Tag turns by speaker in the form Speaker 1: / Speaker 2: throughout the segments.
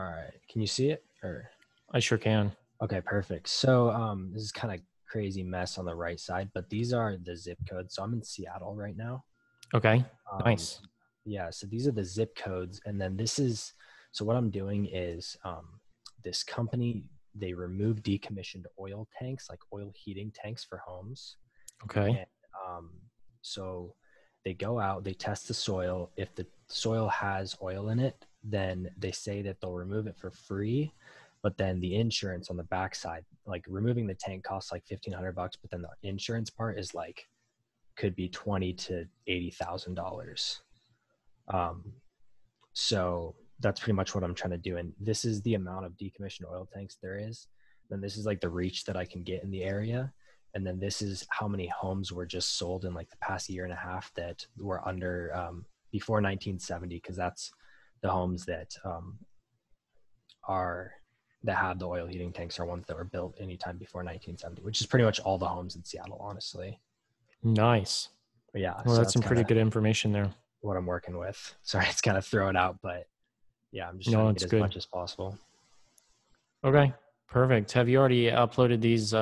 Speaker 1: right. Can you see it? Or
Speaker 2: I sure can.
Speaker 1: okay, perfect. So this is kind of crazy mess on the right side, but these are the zip codes. So I'm in Seattle right now.
Speaker 2: Okay.
Speaker 1: Um,
Speaker 2: Nice.
Speaker 1: yeah, so these are the zip codes, and then this is so what I'm doing is this company, they remove decommissioned oil tanks, like oil heating tanks for homes.
Speaker 2: Okay.
Speaker 1: And um, so they go out, they test the soil. If the soil has oil in it, then they say that they'll remove it for free. But then the insurance on the backside, like removing the tank costs like $1,500, but then the insurance part is like could be $20 to $80,000. Um, so that's pretty much what I'm trying to do. And this is the amount of decommissioned oil tanks there is. Then this is like the reach that I can get in the area. And then this is how many homes were just sold in like the past year and a half that were under before 1970, because that's the homes that are that have the oil heating tanks are ones that were built anytime before 1970, which is pretty much all the homes in Seattle, honestly.
Speaker 2: Nice.
Speaker 1: But yeah,
Speaker 2: Well,
Speaker 1: so
Speaker 2: that's
Speaker 1: that's
Speaker 2: some
Speaker 1: kind
Speaker 2: pretty
Speaker 1: of
Speaker 2: good information there.
Speaker 1: what I'm working with. Sorry, it's kind of thrown out, but yeah, I'm just trying
Speaker 2: No,
Speaker 1: to get
Speaker 2: it's
Speaker 1: as
Speaker 2: good.
Speaker 1: much as possible.
Speaker 2: Okay. Perfect. Have you already uploaded these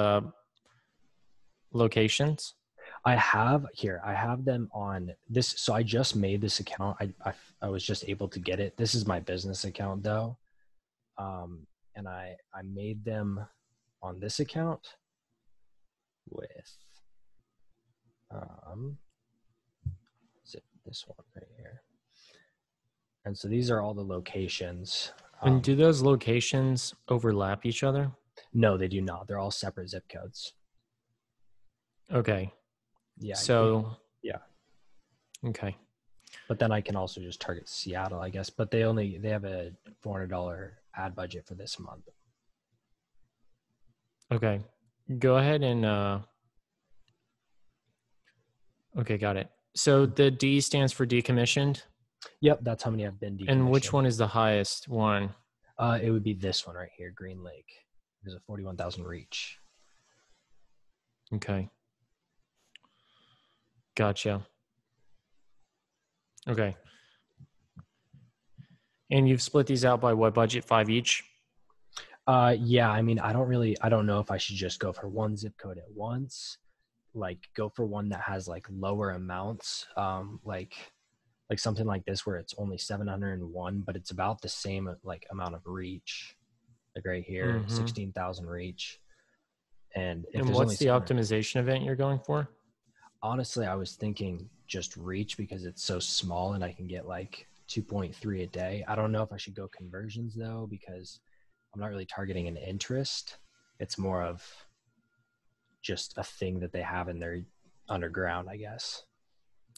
Speaker 2: locations?
Speaker 1: I have here, I have them on this. So I just made this account. I was just able to get it. This is my business account though. And I made them on this account with, um, is it this one right here? And so these are all the locations.
Speaker 2: And do those locations overlap each other?
Speaker 1: No, they do not. They're all separate zip codes.
Speaker 2: Okay.
Speaker 1: Yeah.
Speaker 2: So,
Speaker 1: Yeah.
Speaker 2: okay.
Speaker 1: But then I can also just target Seattle, I guess. But they have a $400 ad budget for this month.
Speaker 2: Okay. Go ahead and okay, got it. So the D stands for decommissioned.
Speaker 1: Yep, that's how many have been
Speaker 2: And which
Speaker 1: decommissioned.
Speaker 2: one is the highest one?
Speaker 1: It would be this one right here, Green Lake. There's a 41,000 reach.
Speaker 2: Okay. Gotcha. Okay. And you've split these out by what budget? 5 each?
Speaker 1: Yeah, I mean, I don't know if I should just go for one zip code at once, like go for one that has like lower amounts, like something like this where it's only 701, but it's about the same like amount of reach, like right here, 16,000 reach. And if
Speaker 2: And
Speaker 1: there's only
Speaker 2: what's the
Speaker 1: 700,
Speaker 2: optimization event you're going for?
Speaker 1: honestly, I was thinking just reach because it's so small and I can get like 2.3 a day. I don't know if I should go conversions though, because I'm not really targeting an interest. It's more of just a thing that they have in their underground, I guess.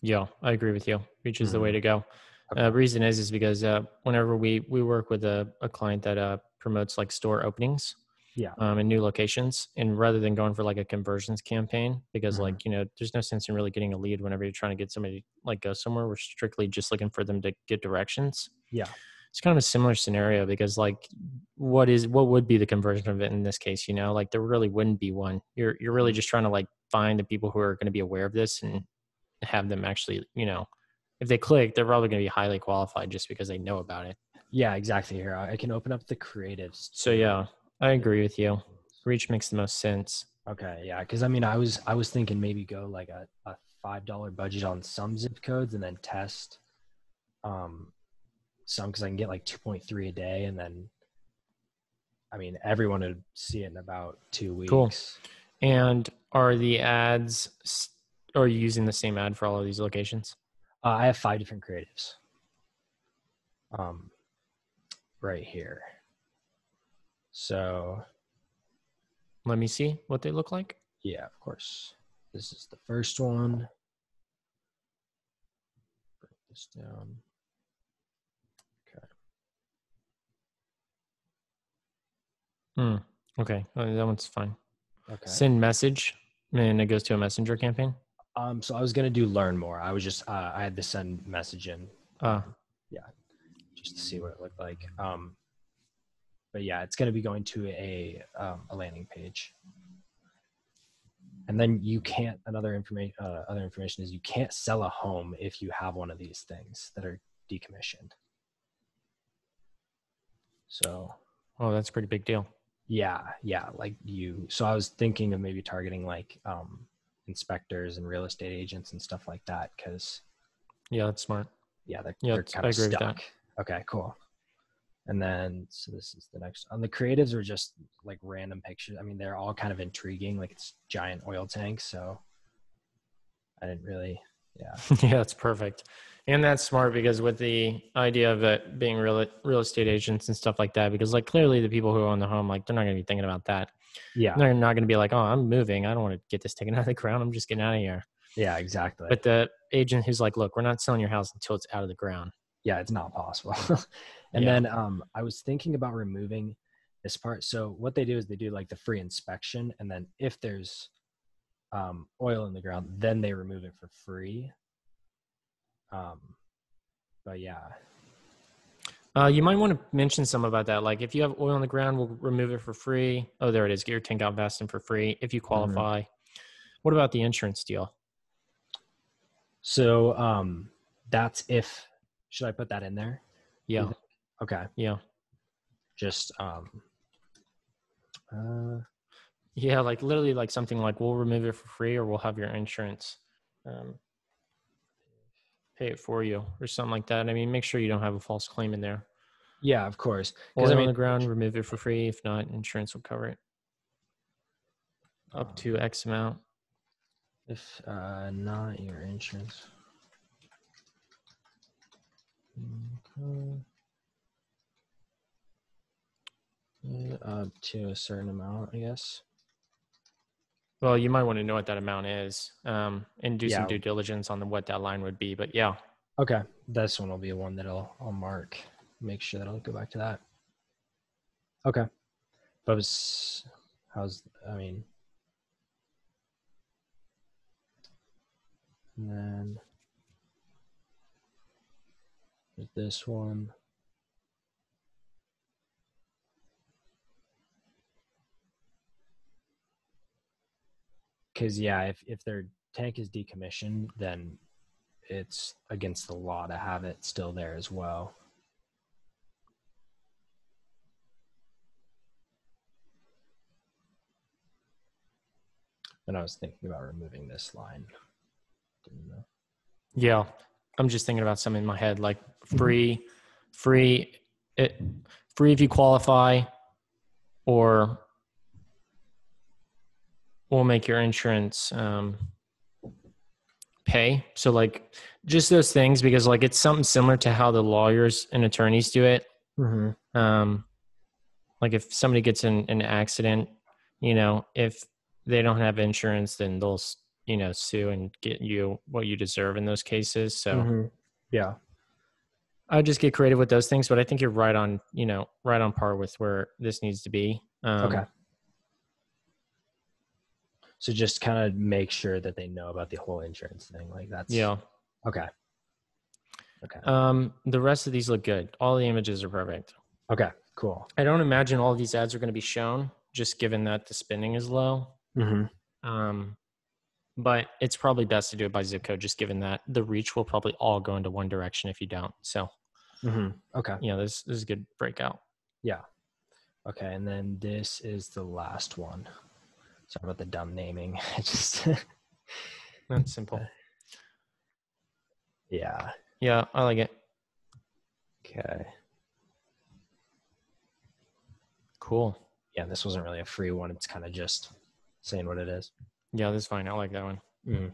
Speaker 2: Yeah, I agree with you. Reach is the way to go.
Speaker 1: Okay.
Speaker 2: Reason is because whenever we work with a client that promotes like store openings,
Speaker 1: Yeah.
Speaker 2: in new locations, and rather than going for like a conversions campaign, because
Speaker 1: Mhm.
Speaker 2: like there's no sense in really getting a lead whenever you're trying to get somebody like go somewhere. We're strictly just looking for them to get directions.
Speaker 1: Yeah.
Speaker 2: It's kind of a similar scenario because like what would be the conversion of it in this case? Like there really wouldn't be one. You're really just trying to like find the people who are going to be aware of this and have them actually, if they click, they're probably going to be highly qualified just because they know about it.
Speaker 1: Yeah, exactly. Here, I can open up the creatives
Speaker 2: So
Speaker 1: too.
Speaker 2: yeah, I agree with you. Reach makes the most sense.
Speaker 1: Okay, yeah, because I mean, I was thinking maybe go like a $5 budget on some zip codes and then test um some, because I can get like 2.3 a day, and then I mean everyone would see it in about 2
Speaker 2: Cool.
Speaker 1: weeks.
Speaker 2: And are the ads, are you using the same ad for all of these locations?
Speaker 1: I have 5 different creatives. Um, right here. So
Speaker 2: Let me see what they look like.
Speaker 1: yeah, of course. This is the first one. Break this down. Okay.
Speaker 2: Okay. That one's fine.
Speaker 1: Okay.
Speaker 2: Send message, and it goes to a messenger campaign.
Speaker 1: So I was gonna do learn more. I was just I had to send message in. Yeah, just to see what it looked like. But yeah, it's gonna be going to a landing page. And then you can't. Other information is you can't sell a home if you have one of these things that are decommissioned. So
Speaker 2: Oh, that's a pretty big deal.
Speaker 1: yeah, so I was thinking of maybe targeting like inspectors and real estate agents and stuff like that, because
Speaker 2: Yeah, that's smart.
Speaker 1: yeah,
Speaker 2: Yeah,
Speaker 1: they're kind
Speaker 2: I
Speaker 1: of
Speaker 2: agree with that.
Speaker 1: stuck. Okay, cool. And then, so this is the next on the creatives are just like random pictures. I mean, they're all kind of intriguing, like it's giant oil tanks. So I didn't really, yeah,
Speaker 2: Yeah, that's perfect. And that's smart because with the idea of it being real estate agents and stuff like that, because like clearly the people who own the home, like they're not going to be thinking about that.
Speaker 1: yeah,
Speaker 2: They're not going to be like, oh, I'm moving. I don't want to get this taken out of the ground. I'm just getting out of here.
Speaker 1: yeah, exactly.
Speaker 2: But the agent who's like, look, we're not selling your house until it's out of the ground.
Speaker 1: Yeah, it's not possible. And
Speaker 2: Yeah.
Speaker 1: then I was thinking about removing this part. So what they do is they do like the free inspection, and then if there's oil in the ground, then they remove it for free. Um, but yeah,
Speaker 2: You might want to mention some about that. Like if you have oil on the ground, we'll remove it for free. Oh, there it is. Get your tank out Vastin for free if you
Speaker 1: Mhm.
Speaker 2: qualify. What about the insurance deal?
Speaker 1: So that's if, should I put that in there? Do you
Speaker 2: Yeah.
Speaker 1: think? Okay,
Speaker 2: Yeah.
Speaker 1: just uh,
Speaker 2: Yeah. Like literally like something like we'll remove it for free or we'll have your insurance um, pay it for you or something like that. I mean, make sure you don't have a false claim in there.
Speaker 1: yeah, of course, because I
Speaker 2: Oil on
Speaker 1: mean,
Speaker 2: the ground, remove it for free. If not, insurance will cover it up
Speaker 1: um,
Speaker 2: to X amount.
Speaker 1: if not your insurance. Okay. Up to a certain amount, I guess.
Speaker 2: Well, you might want to know what that amount is and do some
Speaker 1: Yeah.
Speaker 2: due diligence on what that line would be. But yeah,
Speaker 1: Okay. This one will be one that I'll mark. Make sure that I'll go back to that. Okay. But how's I mean, and then there's this one. Because yeah, if their tank is decommissioned, then it's against the law to have it still there as well. And I was thinking about removing this line. Didn't know.
Speaker 2: yeah. I'm just thinking about something in my head like free, it, free if you qualify, or we'll make your insurance pay. So like just those things because like it's something similar to how the lawyers and attorneys do it.
Speaker 1: Mm-hmm.
Speaker 2: Like if somebody gets in an accident, if they don't have insurance, then they'll sue and get you what you deserve in those cases. So
Speaker 1: Mm-hmm. Yeah.
Speaker 2: I just get creative with those things, but I think you're right on, right on par with where this needs to be.
Speaker 1: Okay. So just kind of make sure that they know about the whole insurance thing. Like that's
Speaker 2: Yeah.
Speaker 1: okay. Okay.
Speaker 2: The rest of these look good. All the images are perfect.
Speaker 1: Okay. Cool.
Speaker 2: I don't imagine all of these ads are going to be shown, just given that the spending is low.
Speaker 1: Mm-hmm.
Speaker 2: But it's probably best to do it by zip code, just given that the reach will probably all go into one direction if you don't. So,
Speaker 1: Mm-hmm. Okay.
Speaker 2: this is a good breakout.
Speaker 1: Yeah. Okay. And then this is the last one. Sorry about the dumb naming. I just
Speaker 2: That's simple.
Speaker 1: yeah.
Speaker 2: Yeah, I like it.
Speaker 1: Okay.
Speaker 2: Cool.
Speaker 1: Yeah, this wasn't really a free one. It's kind of just saying what it is.
Speaker 2: Yeah, that's fine. I like that one.
Speaker 1: Mm.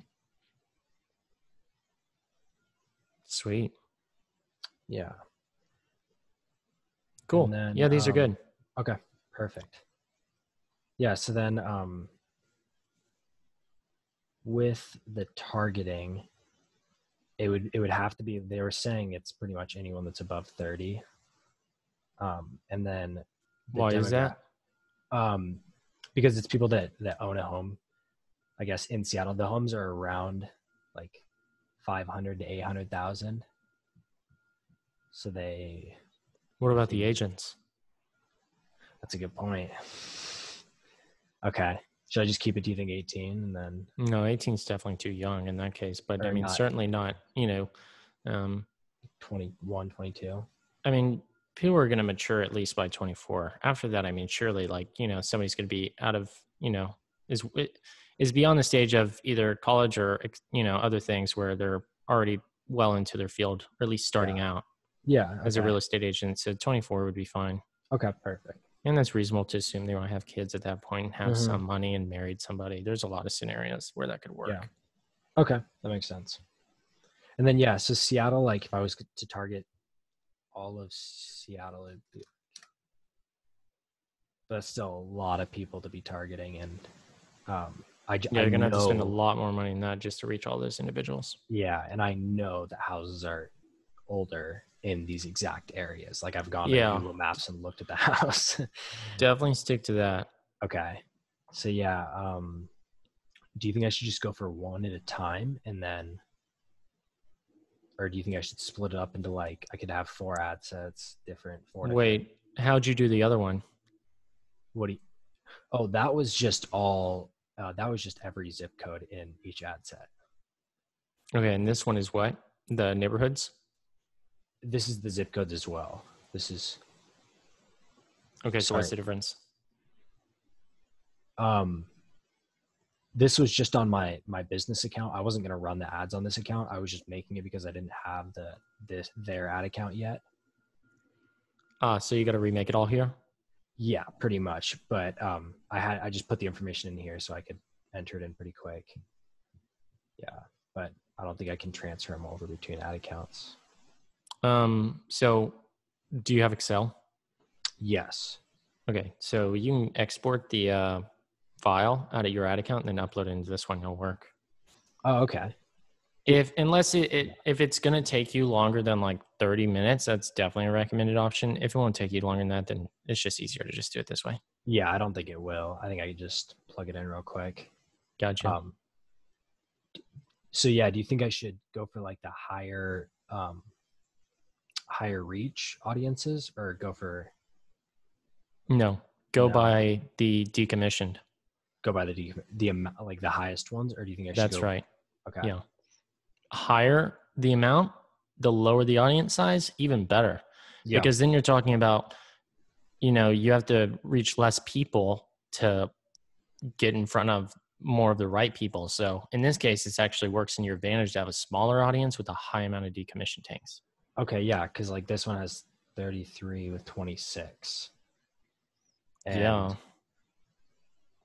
Speaker 2: Sweet.
Speaker 1: Yeah.
Speaker 2: Cool.
Speaker 1: Then,
Speaker 2: Yeah, these are good.
Speaker 1: Okay. Perfect. Yeah. So then, with the targeting, it would have to be. They were saying it's pretty much anyone that's above 30. And then
Speaker 2: Why is that?
Speaker 1: Because it's people that own a home. I guess in Seattle, the homes are around like 500 to 800,000. So they.
Speaker 2: What about the agents?
Speaker 1: That's a good point. Okay. Should I just keep it, do you think, 18 and then?
Speaker 2: No, 18 is definitely too young in that case. But
Speaker 1: Or
Speaker 2: I mean,
Speaker 1: not,
Speaker 2: certainly not,
Speaker 1: 21, 22?
Speaker 2: I mean, people are going to mature at least by 24. After that, I mean, surely, like, you know, somebody's going to be out of, you know, is beyond the stage of either college or, you know, other things where they're already well into their field, or at least starting
Speaker 1: Yeah.
Speaker 2: out
Speaker 1: Yeah.
Speaker 2: as a
Speaker 1: Okay.
Speaker 2: real estate agent. So 24 would be fine.
Speaker 1: Okay. Perfect.
Speaker 2: And that's reasonable to assume they want to have kids at that point and have
Speaker 1: Hmm.
Speaker 2: some money and married somebody. There's a lot of scenarios where that could
Speaker 1: Yeah.
Speaker 2: work.
Speaker 1: Okay. That makes sense. And then, yeah, so Seattle, like if I was to target all of Seattle, that's still a lot of people to be targeting. And
Speaker 2: Yeah,
Speaker 1: I
Speaker 2: you're going to have to spend a
Speaker 1: know,
Speaker 2: lot more money than that just to reach all those individuals.
Speaker 1: yeah, and I know that houses are older in these exact areas. Like I've gone to
Speaker 2: Yeah,
Speaker 1: Google Maps and looked at the house.
Speaker 2: definitely stick to that.
Speaker 1: Okay. So yeah, do you think I should just go for one at a time and then, or do you think I should split it up into like I could have 4 ad sets, four different?
Speaker 2: Wait, how'd you do the other one?
Speaker 1: What do you? Oh, that was just all. That was just every zip code in each ad set.
Speaker 2: Okay, and this one is what? The neighborhoods?
Speaker 1: This is the zip codes as well. This is
Speaker 2: Okay, so what's
Speaker 1: sorry.
Speaker 2: the difference?
Speaker 1: Um, this was just on my business account. I wasn't gonna run the ads on this account. I was just making it because I didn't have their ad account yet.
Speaker 2: So you got to remake it all here?
Speaker 1: Yeah, pretty much. But I just put the information in here so I could enter it in pretty quick. Yeah, but I don't think I can transfer them over between ad accounts.
Speaker 2: So do you have Excel?
Speaker 1: Yes.
Speaker 2: Okay, so you can export the file out of your ad account and then upload it into this one. It'll work.
Speaker 1: Oh, okay.
Speaker 2: Unless if it's gonna take you longer than like 30 minutes, that's definitely a recommended option. If it won't take you longer than that, then it's just easier to just do it this way.
Speaker 1: Yeah, I don't think it will. I think I could just plug it in real quick.
Speaker 2: Gotcha.
Speaker 1: Um, so yeah, do you think I should go for like the higher reach audiences or go for
Speaker 2: No, go
Speaker 1: no
Speaker 2: by the decommissioned.
Speaker 1: go by the amount like the highest ones, or do you think I should
Speaker 2: That's
Speaker 1: go?
Speaker 2: right.
Speaker 1: Okay.
Speaker 2: Yeah. Higher the amount, the lower the audience size, even better.
Speaker 1: Yeah.
Speaker 2: Because then you're talking about, you know, you have to reach less people to get in front of more of the right people. So in this case, it actually works in your advantage to have a smaller audience with a high amount of decommissioned tanks.
Speaker 1: Okay. Yeah, because like this one has 33 with 26, and
Speaker 2: Yeah.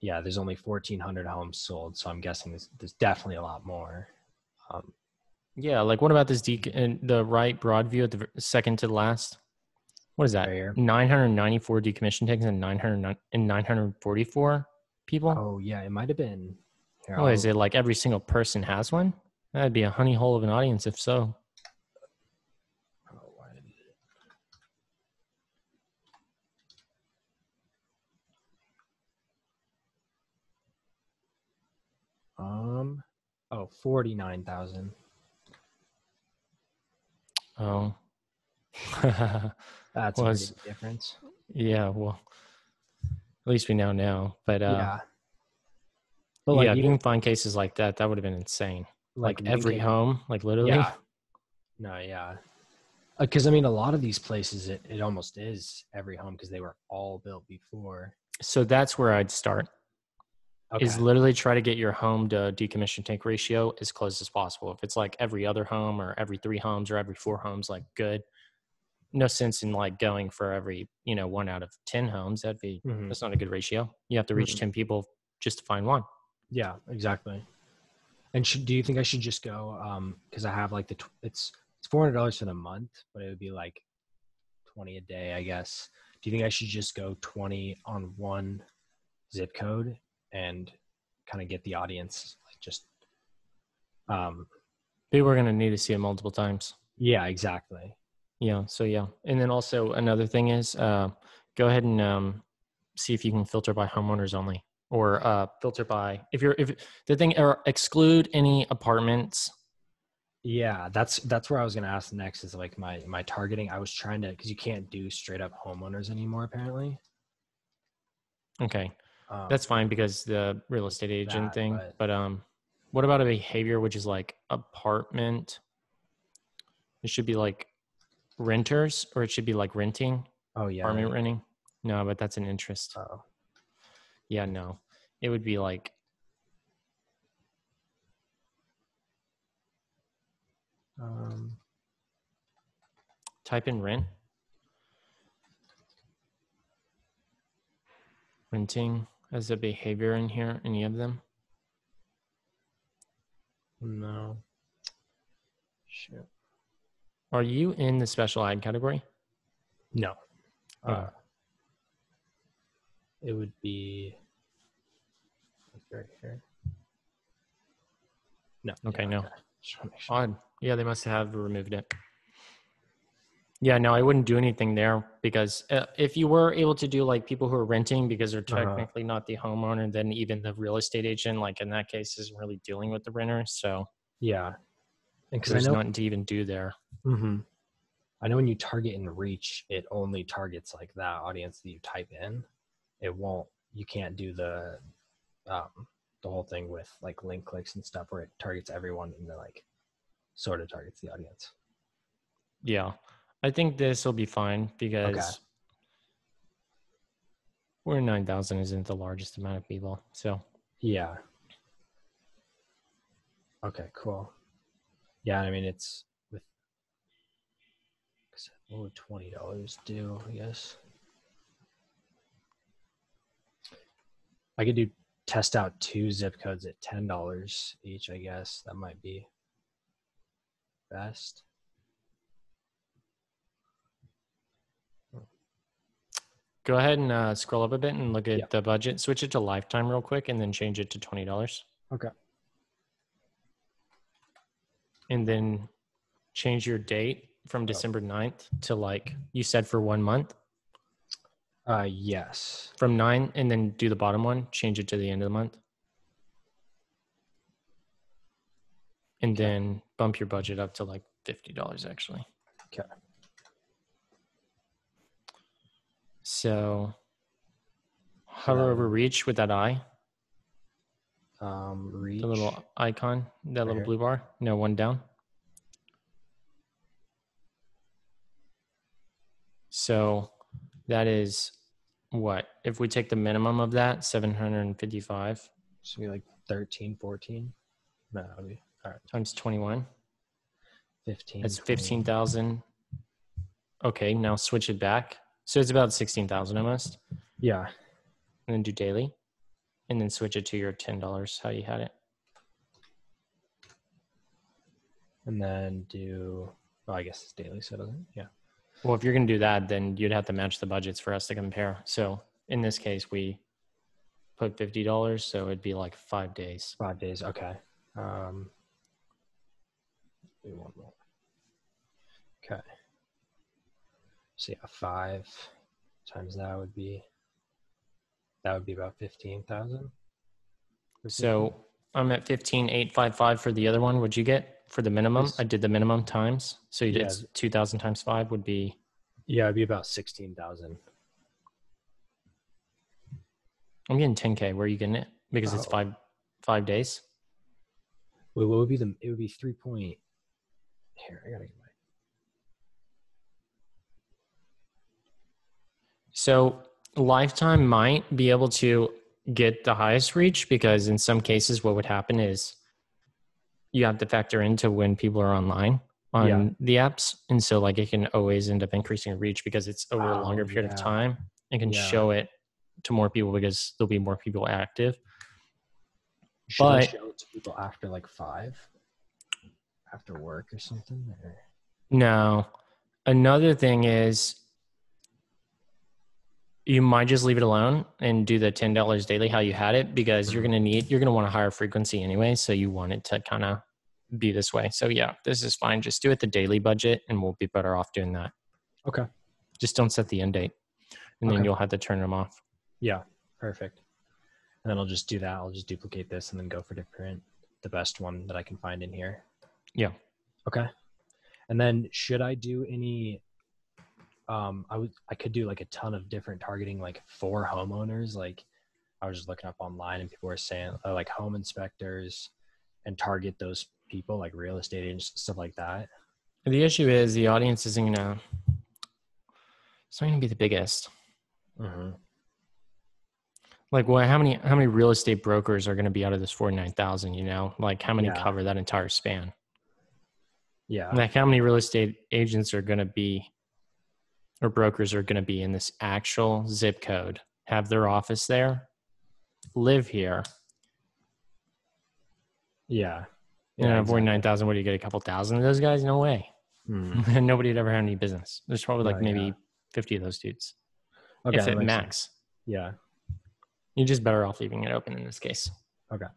Speaker 1: yeah, there's only 1,400 homes sold, so I'm guessing there's definitely a lot more. Um,
Speaker 2: Yeah. Like what about this the right broad view at the second to the last? What is
Speaker 1: right
Speaker 2: that?
Speaker 1: here.
Speaker 2: 994 decommissioned tanks and 944 people?
Speaker 1: Oh yeah, it might have been. Here,
Speaker 2: Oh, is it like every single person has one? That'd be a honey hole of an audience if so.
Speaker 1: oh, why did it- oh 49,000.
Speaker 2: Oh.
Speaker 1: That's a pretty
Speaker 2: Was
Speaker 1: big difference.
Speaker 2: yeah, well, at least we know now. But
Speaker 1: Yeah, but like
Speaker 2: yeah, if you
Speaker 1: even
Speaker 2: can find cases like that, that would have been insane.
Speaker 1: like
Speaker 2: Like every
Speaker 1: Lincoln.
Speaker 2: home, like literally.
Speaker 1: Yeah, no, yeah, because I mean a lot of these places it almost is every home because they were all built before.
Speaker 2: So that's where I'd start. Is
Speaker 1: Okay.
Speaker 2: literally try to get your home to decommission tank ratio as close as possible. If it's like every other home or every 3 homes or every 4 homes, like good. No sense in like going for every, you know, 1 out of 10 homes.
Speaker 1: Hmm.
Speaker 2: That's not a good ratio. You have to reach
Speaker 1: Hmm.
Speaker 2: 10 people just to find one.
Speaker 1: Yeah, exactly. And do you think I should just go? Because I have like it's $400 for the month, but it would be like 20 a day, I guess. Do you think I should just go 20 on one zip code and kind of get the audience like just
Speaker 2: People are going to need to see it multiple times.
Speaker 1: yeah, exactly.
Speaker 2: Yeah. So yeah. And then also another thing is go ahead and see if you can filter by homeowners only or filter by if the thing or exclude any apartments.
Speaker 1: Yeah, that's where I was gonna ask next is like my targeting. I was trying to because you can't do straight up homeowners anymore apparently.
Speaker 2: Okay.
Speaker 1: Um
Speaker 2: That's fine because the real estate agent
Speaker 1: that,
Speaker 2: thing.
Speaker 1: but
Speaker 2: But what about a behavior which is like apartment? It should be like renters, or it should be like renting,
Speaker 1: Oh yeah.
Speaker 2: apartment renting. No, but that's an interest.
Speaker 1: Oh.
Speaker 2: Yeah, no. It would be like type in rent. Renting as a behavior in here, any of them?
Speaker 1: No. Shit.
Speaker 2: Are you in the special ed category?
Speaker 1: No.
Speaker 2: Okay.
Speaker 1: It would be like right here. No.
Speaker 2: Okay,
Speaker 1: yeah,
Speaker 2: no.
Speaker 1: Okay. Just wanna make sure.
Speaker 2: Odd. Yeah, they must have removed it. Yeah, no, I wouldn't do anything there because if you were able to do like people who are renting because they're technically not the homeowner, then even the real estate agent, like in that case, isn't really dealing with the renter. So
Speaker 1: Yeah. And because I
Speaker 2: there's
Speaker 1: know,
Speaker 2: nothing to even do there.
Speaker 1: I know when you target and reach, it only targets like that audience that you type in. It won't. You can't do the whole thing with like link clicks and stuff where it targets everyone and then like sort of targets the audience.
Speaker 2: Yeah, I think this will be fine because we're 9,000 isn't the largest amount of people. So
Speaker 1: Yeah. Okay. Cool. Yeah. I mean, it's with what would $20 do? I guess I could do test out 2 zip codes at $10 each. I guess that might be best.
Speaker 2: go ahead and scroll up a bit and look at
Speaker 1: Yeah.
Speaker 2: the budget. Switch it to lifetime real quick and then change it to $20.
Speaker 1: Okay.
Speaker 2: And then change your date from December 9th to like you said for 1 month.
Speaker 1: Yes.
Speaker 2: From 9 and then do the bottom one, change it to the end of the month. And then bump your budget up to like $50 actually.
Speaker 1: Okay.
Speaker 2: So hover over reach with that eye,
Speaker 1: Reach.
Speaker 2: the little icon, that little
Speaker 1: here.
Speaker 2: blue bar. No, one down. So that is what? If we take the minimum of that, 755
Speaker 1: So be like 13, 14. No, that would be all right.
Speaker 2: times 21.
Speaker 1: 15.
Speaker 2: That's
Speaker 1: 20.
Speaker 2: 15,000. Okay, now switch it back. So it's about 16,000 almost.
Speaker 1: Yeah.
Speaker 2: And then do daily. And then switch it to your $10, how you had it.
Speaker 1: And then do, well, I guess it's daily, so it doesn't, yeah.
Speaker 2: Well, if you're going to do that, then you'd have to match the budgets for us to compare. So in this case, we put $50, so it'd be like 5 days.
Speaker 1: 5 days, okay. Do one more. Okay. So yeah, 5 times that would be about 15,000.
Speaker 2: So I'm at 15,855 for the other one. What'd you get for the minimum? I did the minimum times. So you did 2,000 times 5 would be.
Speaker 1: Yeah, it'd be about 16,000.
Speaker 2: I'm getting 10K. Where are you getting it? Because it's 5 days.
Speaker 1: Wait, what would be it would be 3 point. Here, I gotta get my.
Speaker 2: So Lifetime might be able to get the highest reach because in some cases what would happen is you have to factor into when people are online on the apps. And so like it can always end up increasing reach because it's over a longer period of time. It can show it to more people because there'll be more people active.
Speaker 1: Should I show it to people after like 5? After work or something? Or? No.
Speaker 2: Another thing is you might just leave it alone and do the $10 daily how you had it because you're going to want a higher frequency anyway. So you want it to kind of be this way. So yeah, this is fine. Just do it the daily budget and we'll be better off doing that.
Speaker 1: Okay.
Speaker 2: Just don't set the end date and then you'll have to turn them off.
Speaker 1: Yeah. Perfect. And then I'll just do that. I'll just duplicate this and then go for the best one that I can find in here.
Speaker 2: Yeah.
Speaker 1: Okay. And then should I do any, I could do like a ton of different targeting, like for homeowners. Like I was just looking up online and people were saying like home inspectors and target those people like real estate agents, stuff like that.
Speaker 2: The issue is the audience isn't gonna. It's not gonna be the biggest.
Speaker 1: Mm-hmm.
Speaker 2: Like, well, how many real estate brokers are going to be out of this 49,000? You know, like how many
Speaker 1: Yeah.
Speaker 2: cover that entire span?
Speaker 1: Yeah.
Speaker 2: Like how many real estate agents are going to be or brokers are going to be in this actual zip code, have their office there, live here,
Speaker 1: Yeah.
Speaker 2: and
Speaker 1: Yeah.
Speaker 2: avoid
Speaker 1: Exactly.
Speaker 2: 9,000? What do you get? A couple thousand of those guys? No way.
Speaker 1: Mm.
Speaker 2: And nobody would ever have any business. There's probably like
Speaker 1: No. Yeah.
Speaker 2: maybe 50 of those dudes,
Speaker 1: Okay.
Speaker 2: if
Speaker 1: That
Speaker 2: it
Speaker 1: makes sense.
Speaker 2: max.
Speaker 1: Yeah.
Speaker 2: You're just better off leaving it open in this case.
Speaker 1: Okay.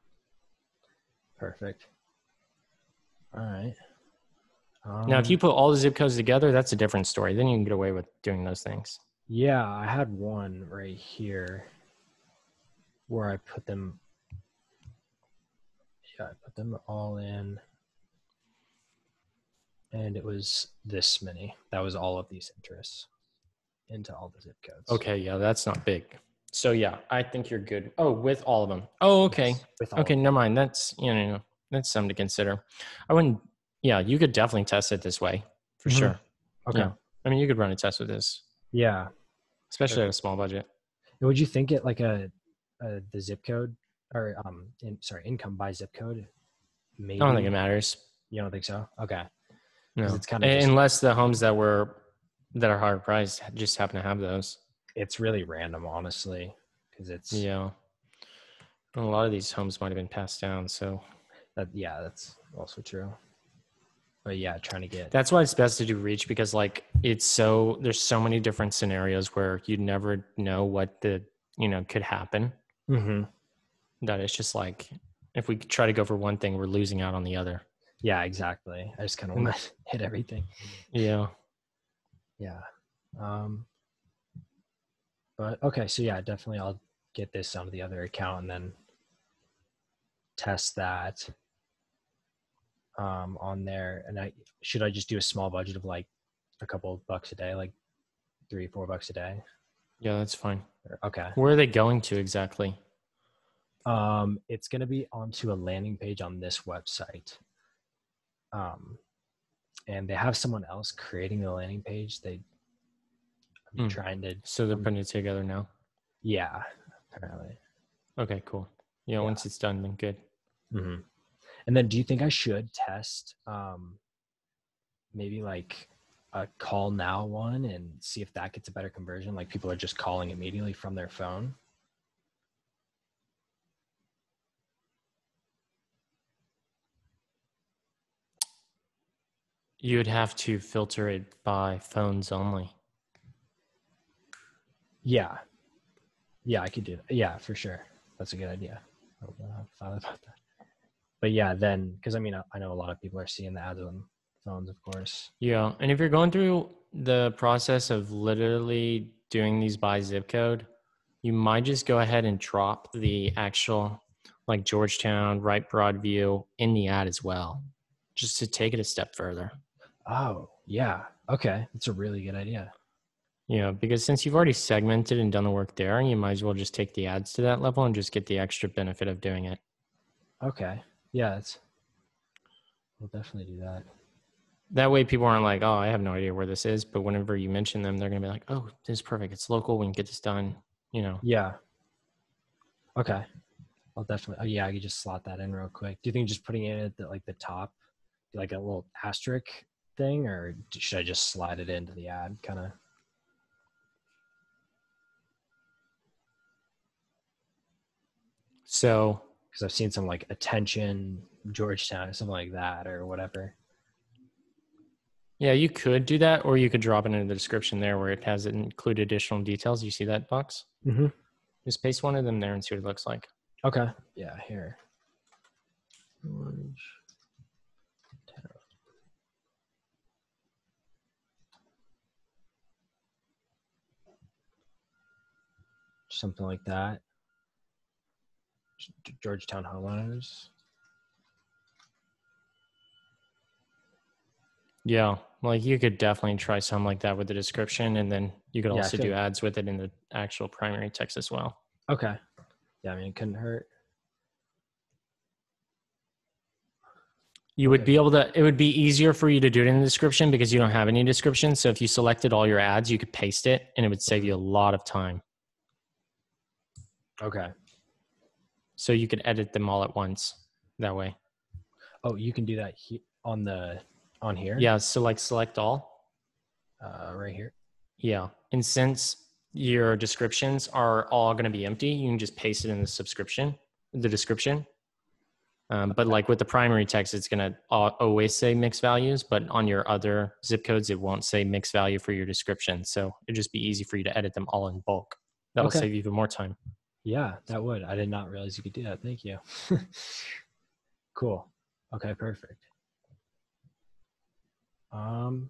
Speaker 1: Perfect. All right.
Speaker 2: Now, if you put all the zip codes together, that's a different story. Then you can get away with doing those things.
Speaker 1: Yeah, I had one right here where I put them. Yeah, I put them all in, and it was this many. That was all of these interests into all the zip codes.
Speaker 2: Okay, yeah, that's not big. So yeah, I think you're good. Oh, with all of them. Oh, okay.
Speaker 1: Yes, with all
Speaker 2: Okay,
Speaker 1: of them.
Speaker 2: never mind. That's that's something to consider. I wouldn't. Yeah, you could definitely test it this way for
Speaker 1: Mhm.
Speaker 2: sure.
Speaker 1: Okay.
Speaker 2: Yeah, I mean, you could run a test with this,
Speaker 1: Yeah.
Speaker 2: especially at a
Speaker 1: Perfect.
Speaker 2: small budget.
Speaker 1: And would you think it like the zip code or income by zip code?
Speaker 2: I don't think it
Speaker 1: Maybe
Speaker 2: matters.
Speaker 1: you don't think so? Okay, because
Speaker 2: No,
Speaker 1: it's kind of just
Speaker 2: unless the homes that are higher priced just happen to have those.
Speaker 1: it's really random, honestly, because it's
Speaker 2: Yeah, a lot of these homes might have been passed down, so
Speaker 1: that. Yeah, that's also true. But yeah, trying to get.
Speaker 2: that's why it's best to do reach, because like there's so many different scenarios where you never know what could happen.
Speaker 1: Mm-hmm.
Speaker 2: That it's just like if we try to go for one thing, we're losing out on the other.
Speaker 1: Yeah, exactly. I just kind of want to hit everything.
Speaker 2: Yeah.
Speaker 1: Yeah. Um, but okay, so yeah, definitely I'll get this onto the other account and then test that on there. And I just do a small budget of like a couple of bucks a day, like $3-4 a day?
Speaker 2: Yeah, that's fine.
Speaker 1: Okay.
Speaker 2: Where are they going to exactly?
Speaker 1: It's gonna be onto a landing page on this website. And they have someone else creating the landing page. I'm trying to.
Speaker 2: So they're putting it together now.
Speaker 1: Yeah, apparently.
Speaker 2: Okay, cool. Yeah, once it's done, then good.
Speaker 1: Mm-hmm. And then, do you think I should test maybe like a call now one and see if that gets a better conversion? Like people are just calling immediately from their phone.
Speaker 2: You would have to filter it by phones only.
Speaker 1: Yeah, I could do that. Yeah, for sure. That's a good idea. I thought about that. But yeah, then because I mean I know a lot of people are seeing the ads on phones, of course.
Speaker 2: Yeah, and if you're going through the process of literally doing these by zip code, you might just go ahead and drop the actual like Georgetown, Wright Broadview in the ad as well, just to take it a step further.
Speaker 1: Oh yeah, okay, that's a really good idea.
Speaker 2: Yeah, because since you've already segmented and done the work there, you might as well just take the ads to that level and just get the extra benefit of doing it.
Speaker 1: Okay, yeah, we'll definitely do that.
Speaker 2: That way people aren't like, oh, I have no idea where this is. But whenever you mention them, they're going to be like, oh, this is perfect. It's local. We can get this done,
Speaker 1: Yeah. Okay. I'll definitely. Oh yeah, I could just slot that in real quick. Do you think just putting it at the top, like a little asterisk thing, or should I just slide it into the ad, kind of?
Speaker 2: So,
Speaker 1: Because I've seen some like attention Georgetown or something like that, or whatever.
Speaker 2: yeah, you could do that, or you could drop it in the description there where it has include additional details. You see that box?
Speaker 1: Mm-hmm.
Speaker 2: Just paste one of them there and see what it looks like.
Speaker 1: Okay. Yeah. Here. Something like that. Georgetown homeowners.
Speaker 2: Yeah, like you could definitely try something like that with the description, and then you could also do ads with it in the actual primary text as well.
Speaker 1: Okay. Yeah, I mean, it couldn't hurt.
Speaker 2: You would be able to, it would be easier for you to do it in the description because you don't have any description. So if you selected all your ads, you could paste it and it would save you a lot of time.
Speaker 1: Okay.
Speaker 2: So you could edit them all at once that way.
Speaker 1: Oh, you can do that on here?
Speaker 2: Yeah. So like select all.
Speaker 1: Right here.
Speaker 2: Yeah. And since your descriptions are all going to be empty, you can just paste it in the description. But like with the primary text, it's going to always say mixed values, but on your other zip codes, it won't say mixed value for your description. So it'd just be easy for you to edit them all in bulk. That'll save you even more time.
Speaker 1: Yeah, that would. I did not realize you could do that. Thank you. Cool. Okay, perfect. And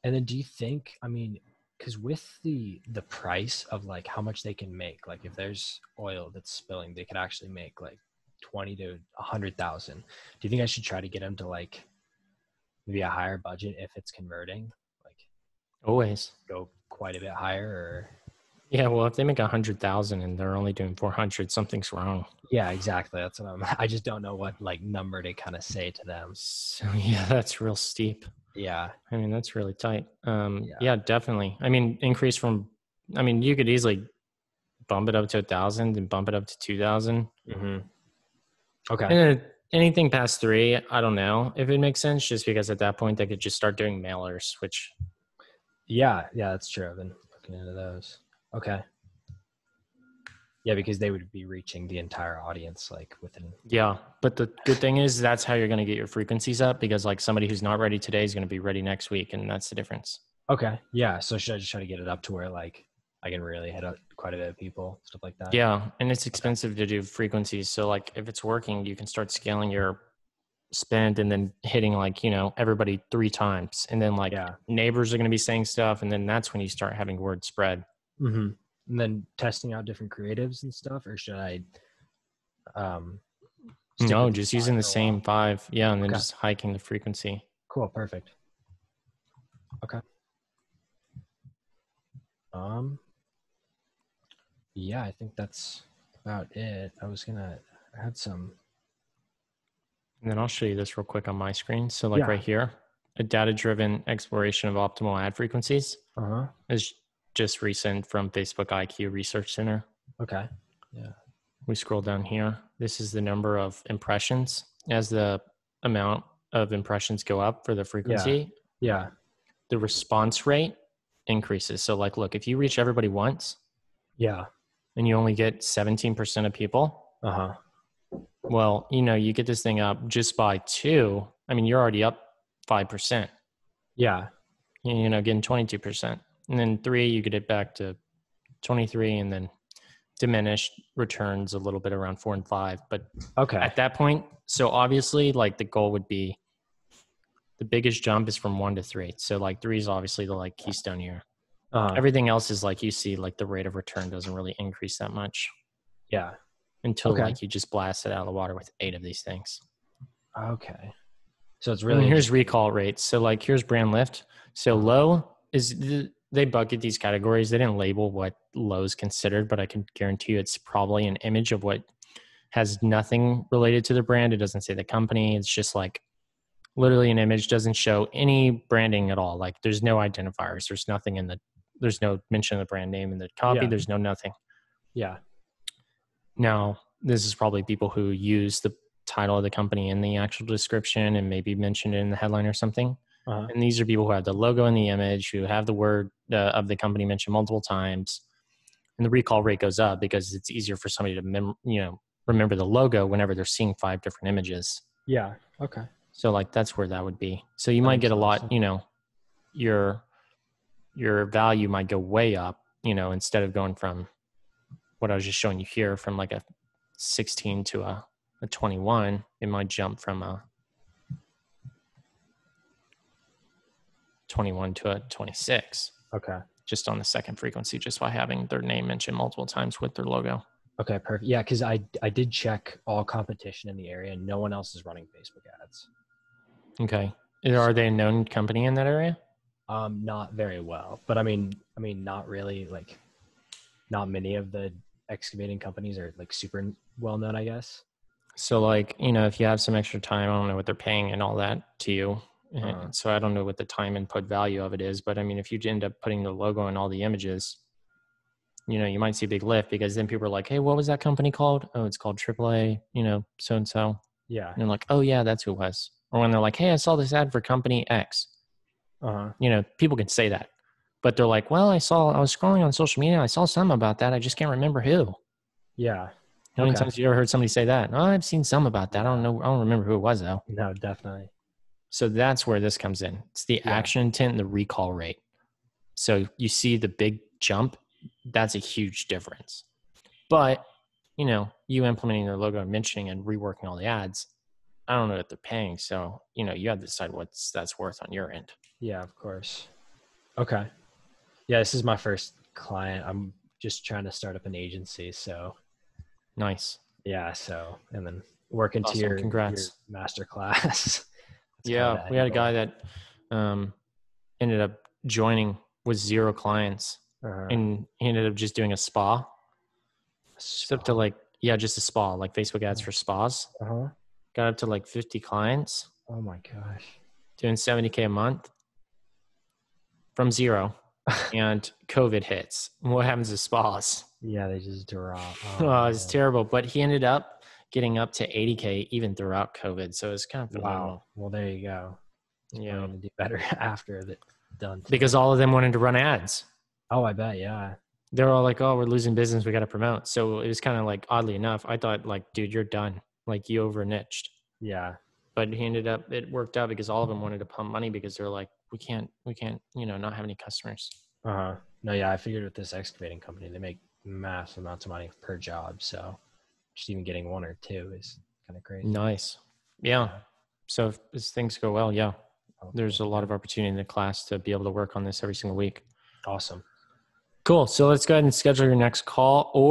Speaker 1: then do you think, I mean, because with the price of like how much they can make, like if there's oil that's spilling, they could actually make like 20 to 100,000. Do you think I should try to get them to like maybe a higher budget if it's converting? Like
Speaker 2: always
Speaker 1: go quite a bit higher, or
Speaker 2: yeah, well, if they make 100,000 and they're only doing 400, something's wrong.
Speaker 1: yeah, exactly. That's what I just don't know what like number to kind of say to them.
Speaker 2: So yeah, that's real steep.
Speaker 1: Yeah.
Speaker 2: I mean, that's really tight. Yeah, definitely. I mean, you could easily bump it up to 1,000 and bump it up to 2,000.
Speaker 1: Mm-hmm. Okay.
Speaker 2: And anything past 3, I don't know if it makes sense, just because at that point they could just start doing mailers, which.
Speaker 1: Yeah, that's true. I've been looking into those. Okay. Yeah, because they would be reaching the entire audience like within.
Speaker 2: Yeah, but the good thing is that's how you're going to get your frequencies up, because like somebody who's not ready today is going to be ready next week, and that's the difference.
Speaker 1: Okay. Yeah. So should I just try to get it up to where like I can really hit up quite a bit of people, stuff like that?
Speaker 2: Yeah, and it's expensive to do frequencies. So like if it's working, you can start scaling your spend and then hitting like, everybody 3 times, and then like neighbors are going to be saying stuff, and then that's when you start having word spread.
Speaker 1: Mm-hmm. And then testing out different creatives and stuff, or should I
Speaker 2: no, just using the same 5. Yeah, and then just hiking the frequency.
Speaker 1: Cool, perfect. Okay. Yeah, I think that's about it. I had some.
Speaker 2: And then I'll show you this real quick on my screen. So like right here, a data-driven exploration of optimal ad frequencies is just recent from Facebook IQ Research Center.
Speaker 1: Okay. Yeah.
Speaker 2: We scroll down here. This is the number of impressions. As the amount of impressions go up for the frequency, the response rate increases. So like, look, if you reach everybody once, and you only get 17% of people, well, you get this thing up just by 2. I mean, you're already up 5%.
Speaker 1: Yeah.
Speaker 2: Getting 22%. And then 3, you get it back to 23, and then diminished returns a little bit around 4 and 5. But at that point, so obviously like the goal would be the biggest jump is from 1 to 3. So like 3 is obviously the like keystone here. Everything else is like, you see like the rate of return doesn't really increase that much.
Speaker 1: Yeah.
Speaker 2: Until like you just blast it out of the water with 8 of these things.
Speaker 1: Okay. So it's really,
Speaker 2: here's recall rates. So like here's brand lift. So low is, they bucket these categories. They didn't label what low is considered, but I can guarantee you it's probably an image of what has nothing related to the brand. It doesn't say the company. It's just like literally an image, doesn't show any branding at all. Like there's no identifiers. There's nothing there's no mention of the brand name in the copy. Yeah. There's no nothing.
Speaker 1: Yeah.
Speaker 2: Now, this is probably people who use the title of the company in the actual description and maybe mentioned it in the headline or something. And these are people who have the logo in the image, who have the word of the company mentioned multiple times. And the recall rate goes up because it's easier for somebody to remember the logo whenever they're seeing 5 different images.
Speaker 1: Yeah. Okay.
Speaker 2: So like that's where that would be. So you might get a lot, your value might go way up, instead of going from what I was just showing you here from like a 16 to a 21, it might jump from a 21 to a 26.
Speaker 1: Okay.
Speaker 2: Just on the second frequency, just by having their name mentioned multiple times with their logo.
Speaker 1: Okay, perfect. Yeah, because I did check all competition in the area, and no one else is running Facebook ads.
Speaker 2: Okay. Are they a known company in that area?
Speaker 1: Not very well, but I mean, not really. Like, not many of the excavating companies are like super well known, I guess.
Speaker 2: So like, you know, if you have some extra time, I don't know what they're paying and all that to you.
Speaker 1: Uh-huh.
Speaker 2: So I don't know what the time input value of it is, but I mean, if you end up putting the logo in all the images, you know, you might see a big lift because then people are like, hey, what was that company called? Oh, it's called AAA, you know, so-and-so. And
Speaker 1: Yeah.
Speaker 2: they're like, oh yeah, that's who it was. Or when they're like, hey, I saw this ad for company X,
Speaker 1: Uh-huh.
Speaker 2: you know, people can say that, but they're like, well, I was scrolling on social media. I saw something about that. I just can't remember who.
Speaker 1: Yeah.
Speaker 2: How many
Speaker 1: Okay.
Speaker 2: times have you ever heard somebody say that? Oh, I've seen some about that. I don't
Speaker 1: Yeah.
Speaker 2: know. I don't remember who it was though.
Speaker 1: No, definitely.
Speaker 2: So that's where this comes in. It's the
Speaker 1: Yeah.
Speaker 2: action intent and the recall rate. So you see the big jump. That's a huge difference. But, you know, you implementing their logo and mentioning and reworking all the ads, I don't know what they're paying. So, you know, you have to decide what that's worth on your end.
Speaker 1: Yeah, of course. Okay. Yeah, this is my first client. I'm just trying to start up an agency. So
Speaker 2: Nice.
Speaker 1: yeah, so and then work into
Speaker 2: Awesome.
Speaker 1: your
Speaker 2: Congrats.
Speaker 1: master class. That's kind of
Speaker 2: Yeah.
Speaker 1: the
Speaker 2: We
Speaker 1: end
Speaker 2: had a
Speaker 1: goal.
Speaker 2: guy that um, ended up joining with 0 clients
Speaker 1: Uh-huh.
Speaker 2: and he ended up just doing a spa. It's up to
Speaker 1: Spa.
Speaker 2: like, yeah, just a spa, like Facebook ads for spas.
Speaker 1: Uh-huh.
Speaker 2: Got up to like 50 clients,
Speaker 1: Oh my gosh.
Speaker 2: doing 70K a month from 0. And COVID hits. What happens to spas?
Speaker 1: Yeah, they just drop. Oh
Speaker 2: Oh, it's
Speaker 1: man.
Speaker 2: terrible. But he ended up getting up to 80K even throughout COVID. So it's kind of
Speaker 1: Wow.
Speaker 2: phenomenal.
Speaker 1: Well, there you go. He's probably
Speaker 2: Yeah.
Speaker 1: gonna do better after it's done too.
Speaker 2: Because all of them wanted to run ads.
Speaker 1: Oh, I bet. Yeah.
Speaker 2: They're all like, oh, we're losing business. We got to promote. So it was kind of like, oddly enough, I thought, like, dude, you're done. Like, you over niched.
Speaker 1: Yeah.
Speaker 2: But he ended up, it worked out because all of them wanted to pump money because they're like, we can't, you know, not have any customers.
Speaker 1: Uh-huh. No, yeah, I figured with this excavating company, they make massive amounts of money per job. So just even getting one or two is kind of crazy.
Speaker 2: Nice. Yeah.
Speaker 1: Yeah.
Speaker 2: So if as things go well, yeah,
Speaker 1: Oh,
Speaker 2: there's
Speaker 1: cool.
Speaker 2: a lot of opportunity in the class to be able to work on this every single week.
Speaker 1: Awesome.
Speaker 2: Cool. So let's go ahead and schedule your next call. Or